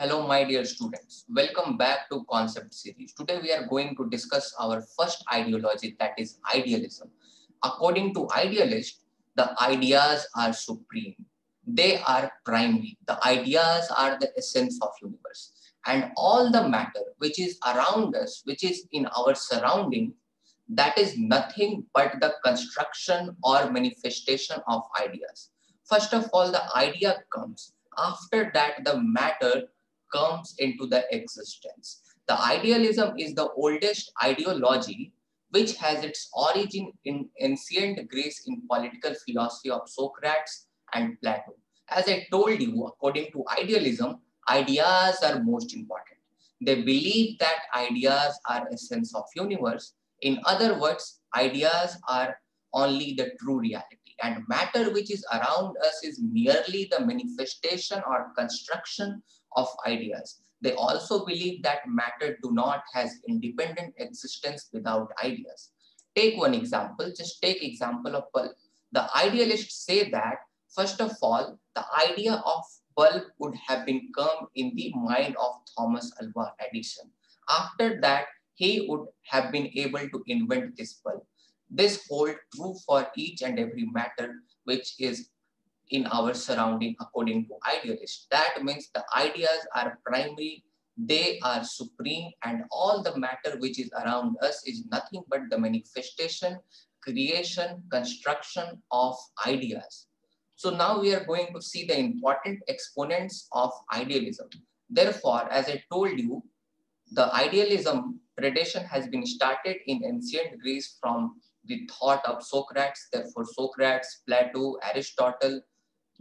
Hello, my dear students. Welcome back to Concept Series. Today we are going to discuss our first ideology, that is idealism. According to idealists, the ideas are supreme. They are primary. The ideas are the essence of universe. And all the matter which is around us, which is in our surrounding, that is nothing but the construction or manifestation of ideas. First of all, the idea comes. After that, the matter comes into the existence. The idealism is the oldest ideology which has its origin in ancient Greece in political philosophy of Socrates and Plato. As I told you, according to idealism, ideas are most important. They believe that ideas are essence of universe. In other words, ideas are only the true reality, and matter which is around us is merely the manifestation or construction of ideas. They also believe that matter do not has independent existence without ideas. Take one example, just take example of bulb. The idealists say that first of all, the idea of bulb would have been come in the mind of Thomas Alva Edison. After that, he would have been able to invent this bulb. This hold true for each and every matter which is in our surrounding according to idealists. That means the ideas are primary, they are supreme, and all the matter which is around us is nothing but the manifestation, creation, construction of ideas. So now we are going to see the important exponents of idealism. Therefore, as I told you, the idealism tradition has been started in ancient Greece from the thought of Socrates. Therefore, Socrates, Plato, Aristotle,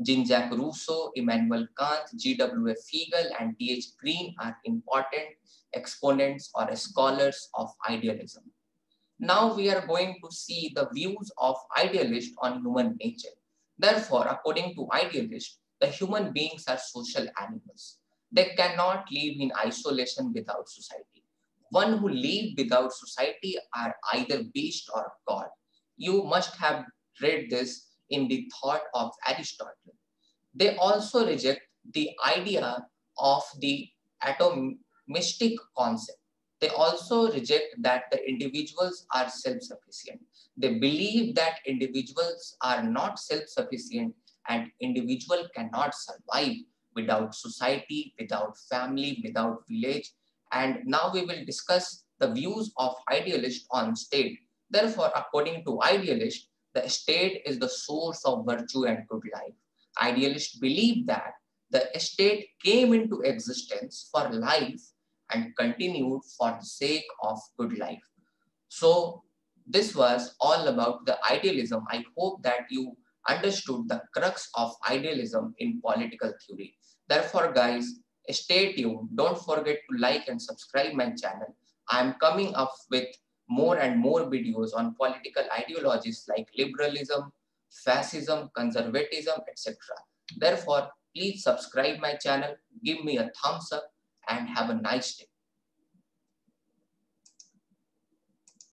Jean-Jacques Rousseau, Immanuel Kant, G.W. Fiegel, and T.H. Green are important exponents or scholars of idealism. Now we are going to see the views of idealists on human nature. Therefore, according to idealists, the human beings are social animals. They cannot live in isolation without society. One who live without society are either beast or god. You must have read this in the thought of Aristotle. They also reject the idea of the atomistic concept. They also reject that the individuals are self-sufficient. They believe that individuals are not self-sufficient and individual cannot survive without society, without family, without village. And now we will discuss the views of idealists on state. Therefore, according to idealists, the state is the source of virtue and good life. Idealists believe that the state came into existence for life and continued for the sake of good life. So this was all about the idealism. I hope that you understood the crux of idealism in political theory. Therefore, guys, stay tuned. Don't forget to like and subscribe my channel. I am coming up with more and more videos on political ideologies like liberalism, fascism, conservatism, etc. Therefore, please subscribe my channel, give me a thumbs up, and have a nice day.